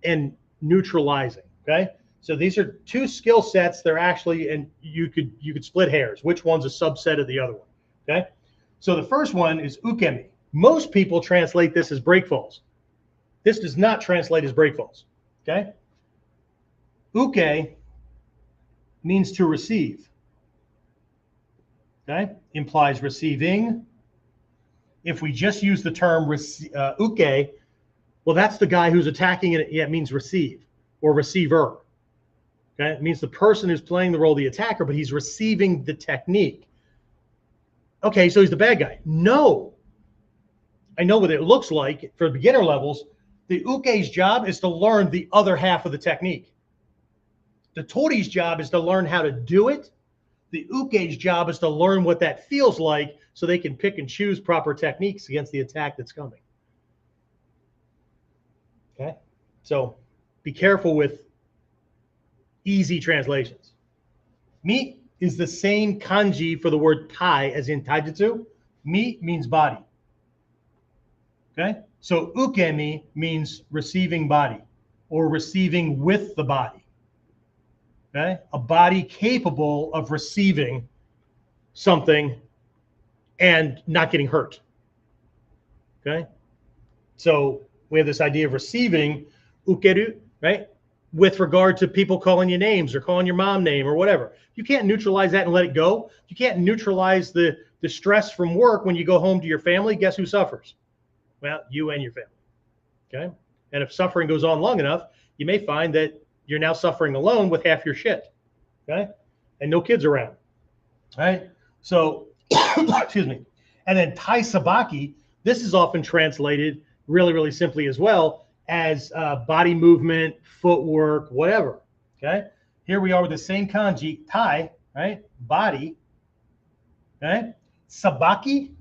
and neutralizing. Okay. So these are two skill sets. They're actually, and you could split hairs. Which one's a subset of the other one? Okay. So the first one is ukemi. Most people translate this as break falls. This does not translate as break falls. Okay. Uke means to receive. Okay. Implies receiving. If we just use the term uke, well, that's the guy who's attacking it. Yeah, it means receive or receiver. Okay, it means the person who's playing the role of the attacker, but he's receiving the technique. Okay, so he's the bad guy. No. I know what it looks like for beginner levels. The uke's job is to learn the other half of the technique. The tori's job is to learn how to do it. The uke's job is to learn what that feels like so they can pick and choose proper techniques against the attack that's coming. Okay, so be careful with easy translations. Mi is the same kanji for the word tai as in taijutsu. Mi means body. Okay, so ukemi means receiving body or receiving with the body. Okay, a body capable of receiving something and not getting hurt. Okay, so we have this idea of receiving, ukeru, right? With regard to people calling you names or calling your mom name or whatever. You can't neutralize that and let it go. You can't neutralize the stress from work when you go home to your family. Guess who suffers? Well, you and your family. Okay. And if suffering goes on long enough, you may find that you're now suffering alone with half your shit. Okay. And no kids around. All right. So, excuse me. And then tai sabaki, this is often translated really, really simply as well as body movement, footwork, whatever. Okay. Here we are with the same kanji, tai, right? Body. Okay. Sabaki,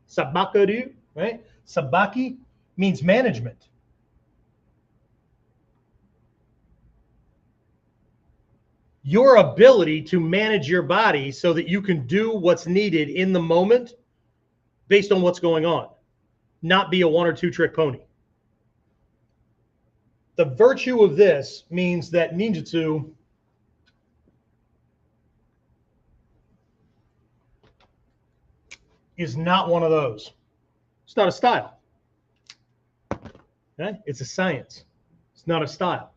sabakaru, right? Sabaki means management. Your ability to manage your body so that you can do what's needed in the moment based on what's going on, not be a one or two trick pony. The virtue of this means that ninjutsu is not one of those. It's not a style. Okay? It's a science. It's not a style.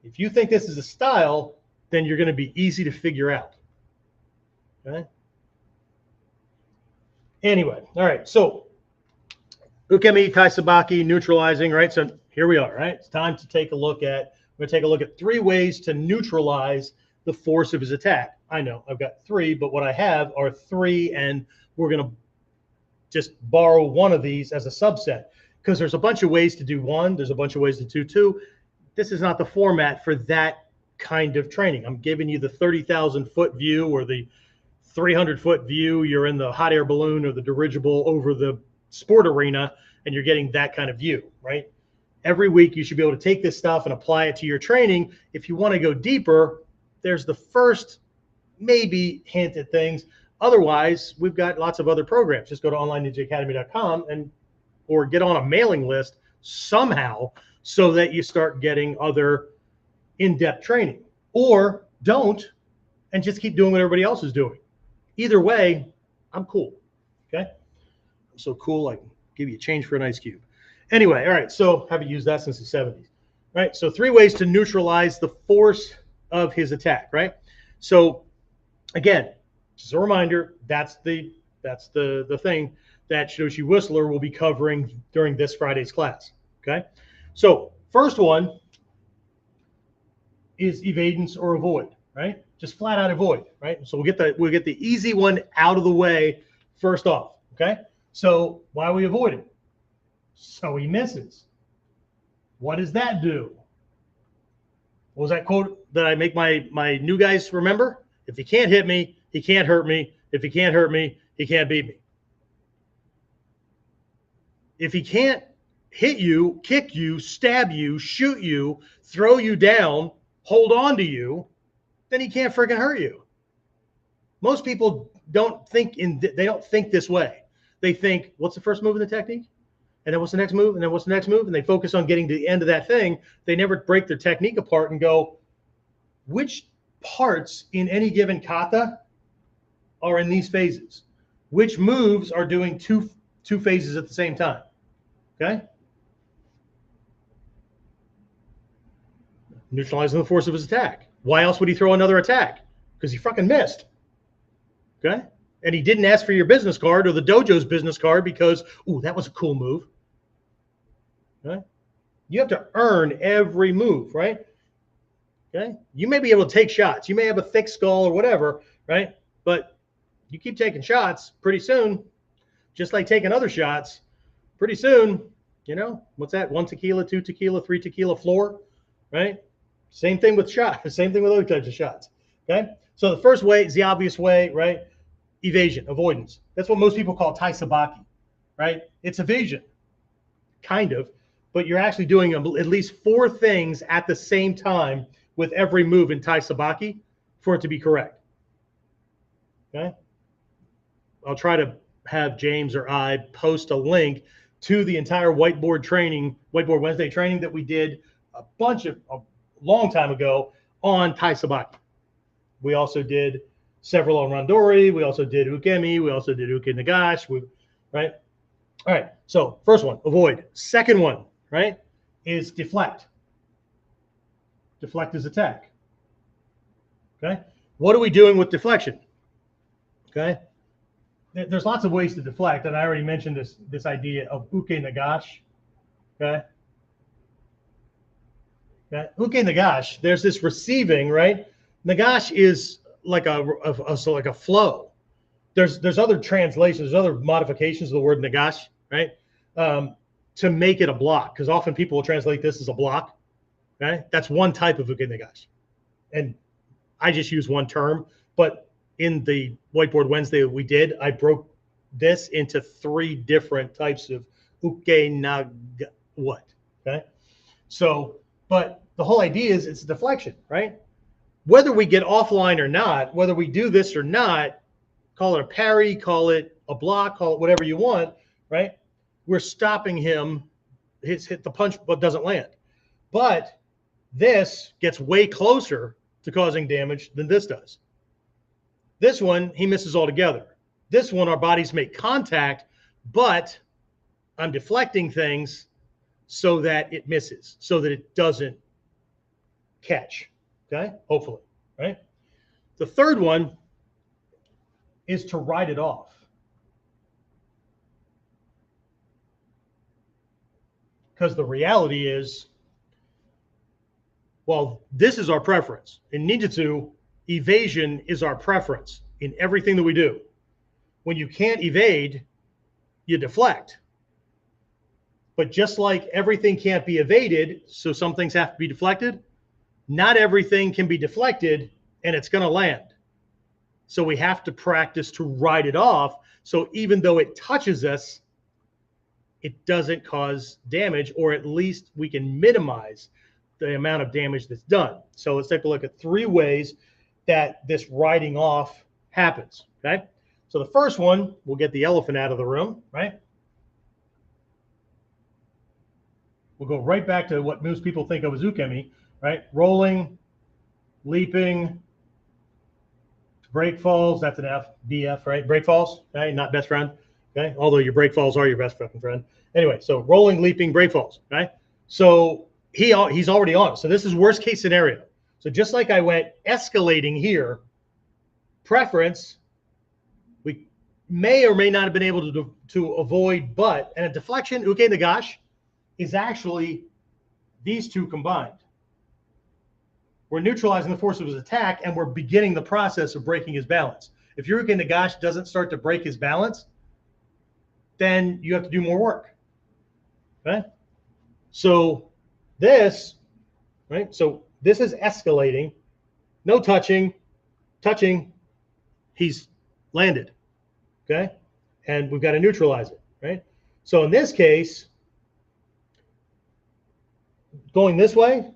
If you think this is a style, then you're going to be easy to figure out. Okay? Anyway, all right. So, ukemi, taisabaki, neutralizing, right? So here we are, right? It's time to take a look at, we're going to take a look at 3 ways to neutralize the force of his attack. I know I've got 3, but what I have are 3, and we're going to just borrow one of these as a subset because there's a bunch of ways to do 1. There's a bunch of ways to do 2. This is not the format for that kind of training. I'm giving you the 30,000-foot view or the 300-foot view. You're in the hot air balloon or the dirigible over the sport arena, and you're getting that kind of view, right? Every week you should be able to take this stuff and apply it to your training. If you want to go deeper, there's the first maybe hint at things. Otherwise, we've got lots of other programs. Just go to onlineninjaacademy.com and or get on a mailing list somehow so that you start getting other in-depth training, or don't and just keep doing what everybody else is doing. Either way, I'm cool. Okay. I'm so cool I can give you a change for an ice cube. Anyway, all right. So haven't used that since the 70s. Right. So 3 ways to neutralize the force of his attack. Right. So again, just a reminder, that's the thing that Shidoshi Whistler will be covering during this Friday's class. Okay. So first one is evadance or avoid, right? Just flat out avoid, right? So we'll get the easy one out of the way first off. Okay. So why are we avoiding? So he misses. What does that do? What was that quote that I make my new guys remember? If he can't hit me, he can't hurt me. If he can't hurt me, he can't beat me. If he can't hit you, kick you, stab you, shoot you, throw you down, hold on to you, then he can't freaking hurt you. Most people don't think this way. They think, what's the first move in the technique? And then what's the next move? And then what's the next move? And they focus on getting to the end of that thing. They never break their technique apart and go, which parts in any given kata are in these phases? Which moves are doing two phases at the same time? Okay. Neutralizing the force of his attack. Why else would he throw another attack? Because he fucking missed. Okay. And he didn't ask for your business card or the dojo's business card because, ooh, that was a cool move. Okay. You have to earn every move, right? Okay. You may be able to take shots. You may have a thick skull or whatever, right? But you keep taking shots, pretty soon, just like taking other shots, pretty soon, you know, what's that? 1 tequila, 2 tequila, 3 tequila floor, right? Same thing with shots. Same thing with other types of shots. Okay. So the first way is the obvious way, right? Evasion, avoidance. That's what most people call taisabaki, right? It's evasion, kind of, but you're actually doing at least 4 things at the same time with every move in taisabaki for it to be correct. Okay. I'll try to have James or I post a link to the entire Whiteboard Wednesday training that we did a long time ago on taisabaki. We also did several on randori. We also did ukemi. We also did uke nagashi. Right? All right. So first one, avoid. Second one, right, is deflect. Deflect is attack. Okay. What are we doing with deflection? Okay. There's lots of ways to deflect, and I already mentioned this idea of uke nagashi. Okay. Okay. Uke nagashi. There's this receiving, right? Nagashi is like a flow. There's other translations, there's other modifications of the word nagashi, right? To make it a block, because often people will translate this as a block. Okay, that's one type of uke nagashi, and I just use one term. But in the Whiteboard Wednesday we did, I broke this into 3 different types of uke naga what. Okay, so but the whole idea is it's a deflection, right? Whether we get offline or not, whether we do this or not, call it a parry, call it a block, call it whatever you want, right? We're stopping him, hit the punch, but doesn't land. But this gets way closer to causing damage than this does. This one, he misses altogether. This one, our bodies make contact, but I'm deflecting things so that it misses, so that it doesn't catch. Okay, hopefully, right? The third one is to write it off. Because the reality is, well, this is our preference. In Ninjutsu, evasion is our preference in everything that we do. When you can't evade, you deflect. But just like everything can't be evaded, so some things have to be deflected, not everything can be deflected and it's going to land. So we have to practice to write it off. So even though it touches us, it doesn't cause damage, or at least we can minimize the amount of damage that's done. So let's take a look at 3 ways that this writing off happens. Okay. So the first one, we'll get the elephant out of the room, right? We'll go right back to what most people think of as ukemi, right? Rolling, leaping, break falls, that's an F, BF, right? Break falls, okay? Not best friend, okay? Although your break falls are your best fucking friend. Anyway, so rolling, leaping, break falls, right? So he's already on. So this is worst case scenario. So just like I went escalating here, preference, we may or may not have been able to avoid, but, and a deflection, uke nagash, is actually these two combined. We're neutralizing the force of his attack, and we're beginning the process of breaking his balance. If your uke nagash doesn't start to break his balance, then you have to do more work. Okay? So this, right? So this is escalating. No touching, he's landed. Okay? And we've got to neutralize it, right? So in this case, going this way,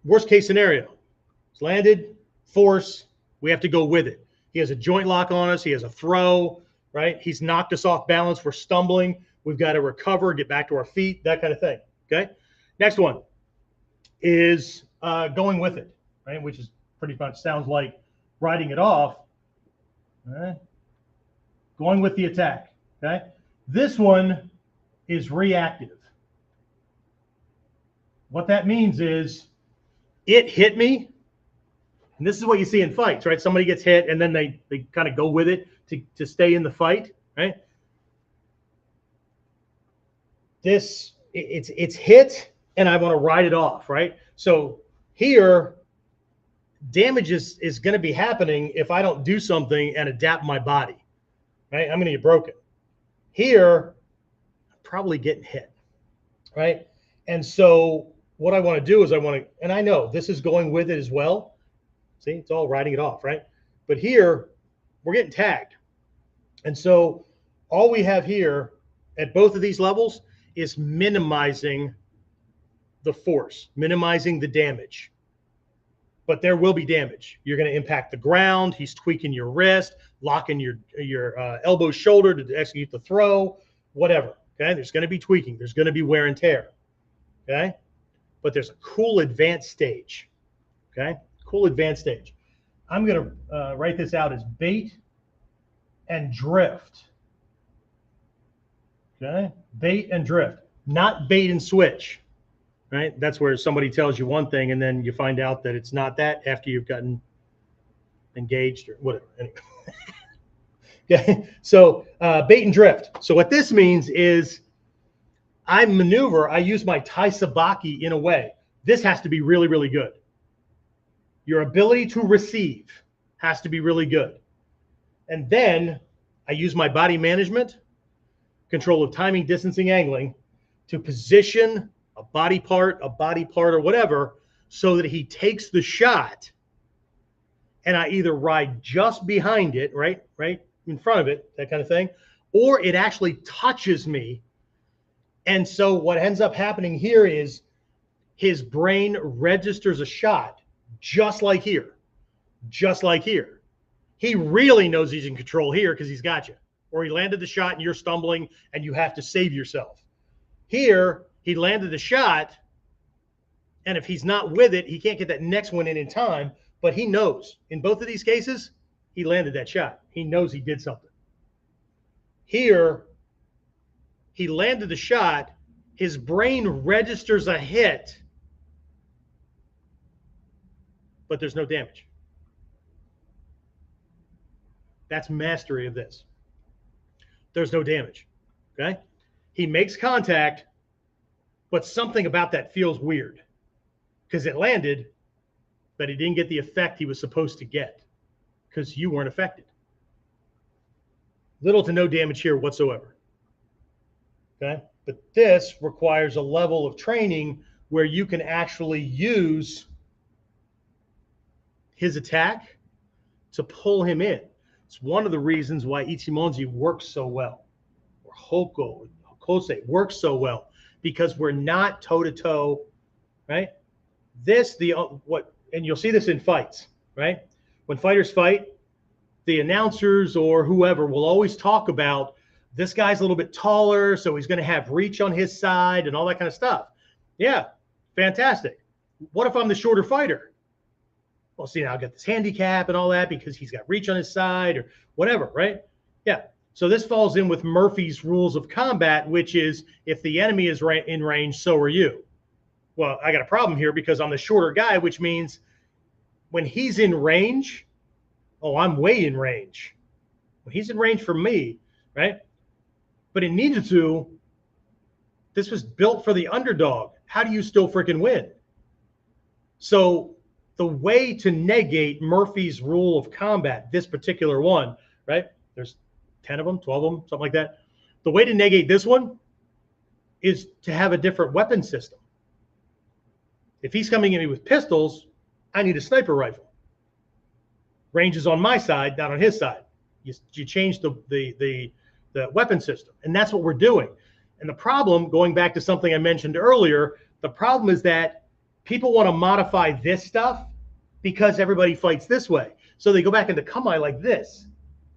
worst case scenario. It's landed, force, we have to go with it. He has a joint lock on us, he has a throw, right? He's knocked us off balance, we're stumbling, we've got to recover, get back to our feet, that kind of thing, okay? Next one is going with it, right? Which is pretty much sounds like writing it off, right? Going with the attack, okay? This one is reactive. What that means is it hit me, and this is what you see in fights, right? Somebody gets hit, and then they kind of go with it to stay in the fight, right? It's hit, and I want to write it off, right? So here, damage is going to be happening if I don't do something and adapt my body, right? I'm going to get broken. Here, I'm probably getting hit, right? And so what I want to do is and I know this is going with it as well. See, it's all writing it off, right? But here, we're getting tagged. And so all we have here at both of these levels is minimizing the force, minimizing the damage. But there will be damage. You're going to impact the ground. He's tweaking your wrist, locking your elbow shoulder to execute the throw, whatever. Okay, there's going to be tweaking. There's going to be wear and tear. Okay, but there's a cool advanced stage. Okay, cool advanced stage. I'm going to write this out as bait and drift. Okay, bait and drift, not bait and switch. Right, that's where somebody tells you one thing and then you find out that it's not that after you've gotten engaged or whatever. Anyway. Okay, so bait and drift. So what this means is I use my tai sabaki in a way. This has to be really, really good. Your ability to receive has to be really good. And then I use my body management, control of timing, distancing, angling to position a body part or whatever, so that he takes the shot and I either ride just behind it, right in front of it, that kind of thing, or it actually touches me. And so what ends up happening here is his brain registers a shot just like here. He really knows he's in control here because he's got you. Or he landed the shot and you're stumbling and you have to save yourself. Here, he landed the shot, and if he's not with it, he can't get that next one in time, but he knows. In both of these cases, he landed that shot. He knows he did something. Here, He landed the shot. His brain registers a hit, but there's no damage. That's mastery of this. There's no damage. Okay? He makes contact, but something about that feels weird because it landed, but he didn't get the effect he was supposed to get because you weren't affected. Little to no damage here whatsoever. Okay? But this requires a level of training where you can actually use his attack to pull him in. It's one of the reasons why Ichimonji works so well, or Hokose works so well, because we're not toe-to-toe, right? And you'll see this in fights, right? When fighters fight, the announcers or whoever will always talk about this guy's a little bit taller, so he's going to have reach on his side and all that kind of stuff. Yeah, fantastic. What if I'm the shorter fighter? Well, see, now I'll get this handicap and all that because he's got reach on his side or whatever, right? Yeah. So this falls in with Murphy's rules of combat, which is if the enemy is in range, so are you. Well, I got a problem here because I'm the shorter guy, which means when he's in range, oh, I'm way in range. When he's in range for me, right? But in Ninjutsu, this was built for the underdog. How do you still freaking win? So the way to negate Murphy's rule of combat, this particular one, right? There's 10 of them, 12 of them, something like that. The way to negate this one is to have a different weapon system. If he's coming at me with pistols, I need a sniper rifle. Range is on my side, not on his side. You change the weapon system, and that's what we're doing. And the problem, going back to something I mentioned earlier, the problem is that people want to modify this stuff because everybody fights this way. So they go back into Kamae like this,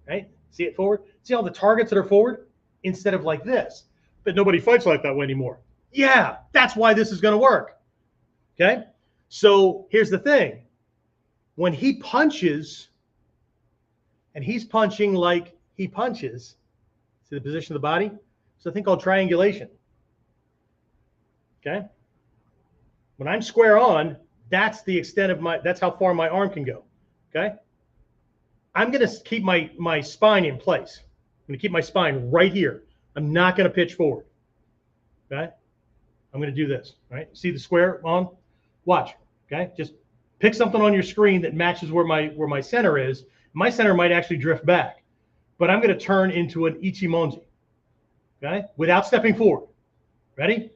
right? See it forward? See all the targets that are forward instead of like this. But nobody fights like that way anymore. Yeah, that's why this is going to work. Okay? So here's the thing. When he punches, and he's punching like he punches, see the position of the body? It's a thing called triangulation. Okay? When I'm square on, that's the extent of that's how far my arm can go. Okay? I'm going to keep my spine in place. I'm going to keep my spine right here. I'm not going to pitch forward. Okay? I'm going to do this. Right? See the square on? Watch. Okay? Just pick something on your screen that matches where my center is. My center might actually drift back, but I'm going to turn into an Ichimonji. Okay? Without stepping forward. Ready?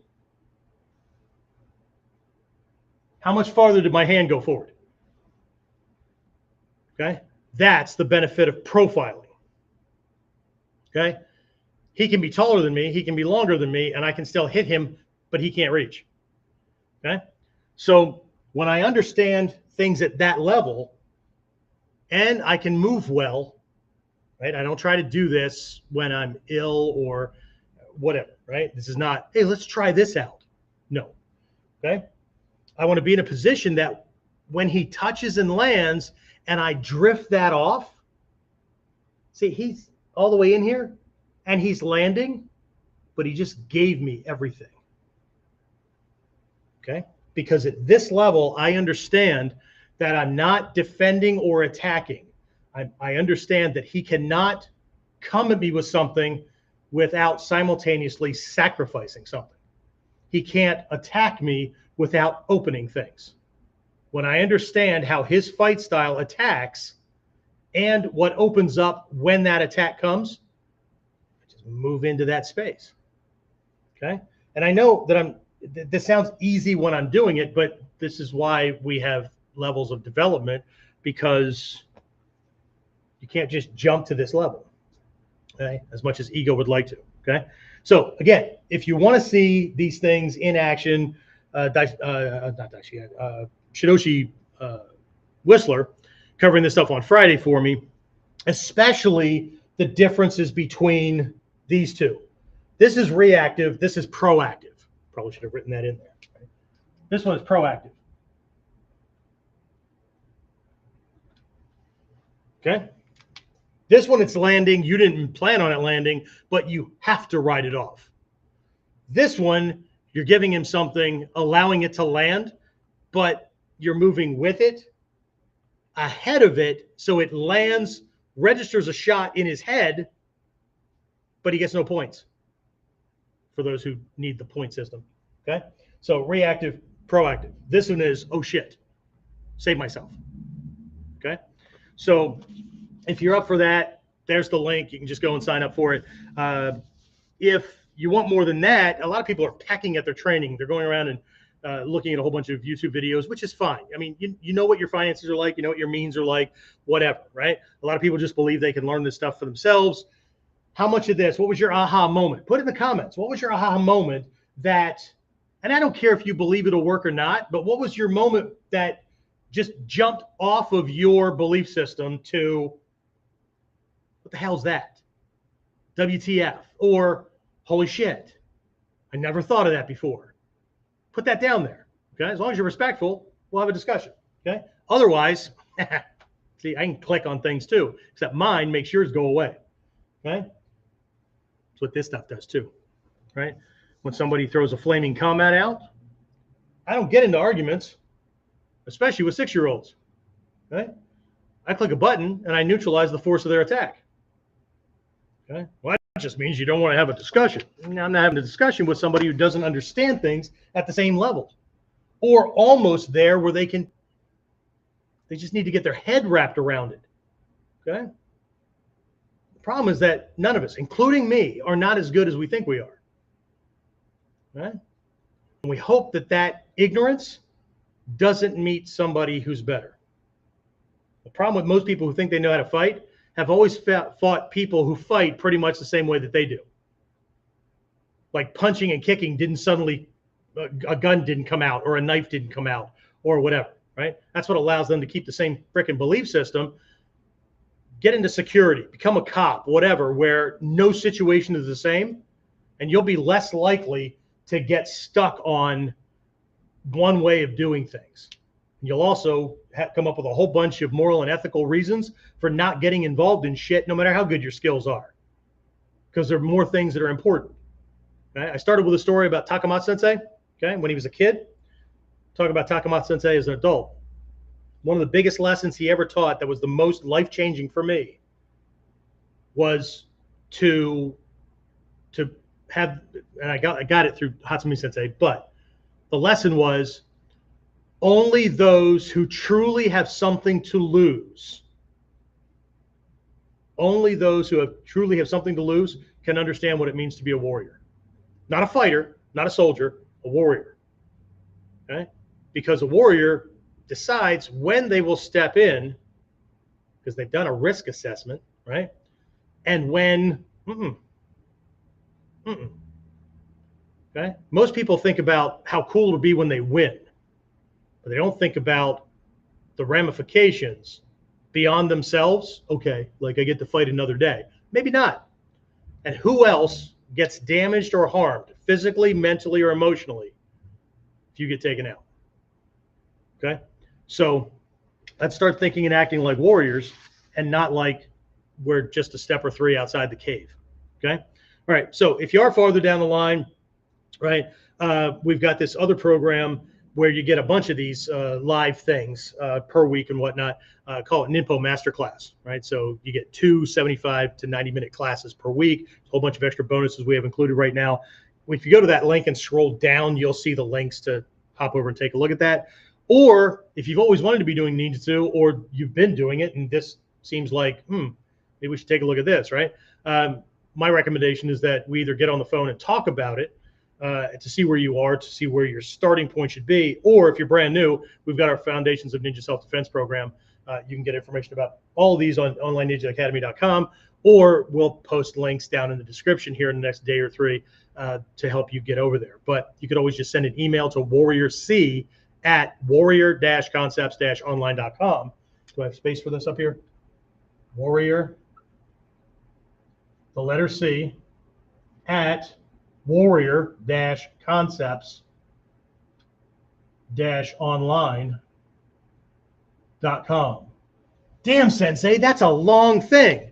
How much farther did my hand go forward? Okay? That's the benefit of profiling. Okay? He can be taller than me, he can be longer than me, and I can still hit him, but he can't reach. Okay? So when I understand things at that level, and I can move well, right? I don't try to do this when I'm ill or whatever, right? This is not, hey, let's try this out. No. Okay? I want to be in a position that when he touches and lands and I drift that off, see, he's all the way in here and he's landing, but he just gave me everything. Okay? Because at this level, I understand that I'm not defending or attacking. I understand that he cannot come at me with something without simultaneously sacrificing something. He can't attack me without opening things. When I understand how his fight style attacks and what opens up when that attack comes, I just move into that space. Okay? And I know that this sounds easy when I'm doing it, but this is why we have levels of development, because you can't just jump to this level, okay? As much as ego would like to, okay? So again, if you want to see these things in action, Shidoshi Whistler covering this stuff on Friday for me, especially the differences between these two. This is reactive, this is proactive. Probably should have written that in there. Right? This one is proactive. Okay? This one, it's landing. You didn't plan on it landing, but you have to ride it off. This one, you're giving him something, allowing it to land, but you're moving with it, ahead of it, so it lands, registers a shot in his head, but he gets no points, for those who need the point system. Okay? So reactive, proactive. This one is, oh shit, save myself. Okay? So if you're up for that, there's the link. You can just go and sign up for it. If you want more than that, a lot of people are pecking at their training. They're going around and looking at a whole bunch of YouTube videos, which is fine. I mean, you know what your finances are like, you know what your means are like, whatever, right? A lot of people just believe they can learn this stuff for themselves. How much of this, what was your aha moment? Put it in the comments. What was your aha moment that, and I don't care if you believe it'll work or not, but what was your moment that just jumped off of your belief system to, what the hell's that? WTF, or holy shit, I never thought of that before. Put that down there, okay? As long as you're respectful, we'll have a discussion, okay? Otherwise, see, I can click on things too, except mine makes yours go away, okay? That's what this stuff does too, right? When somebody throws a flaming comment out, I don't get into arguments, especially with 6-year-olds, okay? I click a button and I neutralize the force of their attack. Okay. Well, that just means you don't want to have a discussion. Now, I'm not having a discussion with somebody who doesn't understand things at the same level, or almost there where they just need to get their head wrapped around it. Okay. The problem is that none of us, including me, are not as good as we think we are. Right? And we hope that that ignorance doesn't meet somebody who's better. The problem with most people who think they know how to fight have always fought people who fight pretty much the same way that they do. Like punching and kicking didn't suddenly, a gun didn't come out or a knife didn't come out or whatever, right? That's what allows them to keep the same freaking belief system, get into security, become a cop, whatever, where no situation is the same, and you'll be less likely to get stuck on one way of doing things. You'll also come up with a whole bunch of moral and ethical reasons for not getting involved in shit, no matter how good your skills are, because there are more things that are important. Okay? I started with a story about Takamatsu Sensei. Okay, when he was a kid, talk about Takamatsu Sensei as an adult. One of the biggest lessons he ever taught that was the most life-changing for me was to have, and I got it through Hatsumi Sensei, but the lesson was, only those who truly have something to lose, only those who truly have something to lose can understand what it means to be a warrior. Not a fighter, not a soldier, a warrior. Okay? Because a warrior decides when they will step in, because they've done a risk assessment, right? And when, Okay? Most people think about how cool it'll be when they win. They don't think about the ramifications beyond themselves. Okay, like I get to fight another day. Maybe not. And who else gets damaged or harmed physically, mentally, or emotionally if you get taken out? Okay, so let's start thinking and acting like warriors and not like we're just a step or three outside the cave. Okay, all right, so if you are farther down the line, right, we've got this other program where you get a bunch of these live things per week and whatnot. Call it Ninpo Masterclass, right? So you get 2 75 to 90-minute classes per week, a whole bunch of extra bonuses we have included right now. If you go to that link and scroll down, you'll see the links to hop over and take a look at that. Or if you've always wanted to be doing Ninjutsu, or you've been doing it and this seems like, maybe we should take a look at this, right? My recommendation is that we either get on the phone and talk about it, to see where you are, to see where your starting point should be. Or if you're brand new, we've got our Foundations of Ninja Self-Defense program. You can get information about all of these on onlineninjaacademy.com, or we'll post links down in the description here in the next day or 3 to help you get over there. But you could always just send an email to warriorc@warrior-concepts-online.com. Do I have space for this up here? Warrior, the letter C, at warrior-concepts-online.com. Damn, Sensei, that's a long thing.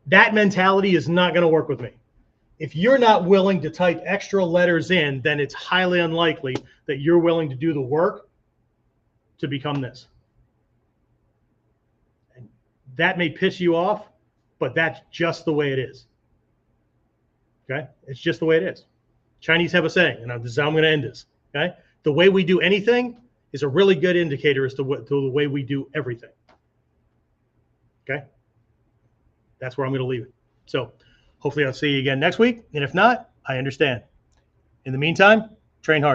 That mentality is not going to work with me. If you're not willing to type extra letters in, then it's highly unlikely that you're willing to do the work to become this. And that may piss you off, but that's just the way it is. Okay? It's just the way it is. Chinese have a saying, and this is how I'm going to end this. Okay? The way we do anything is a really good indicator as to the way we do everything. Okay? That's where I'm going to leave it. So hopefully I'll see you again next week. And if not, I understand. In the meantime, train hard.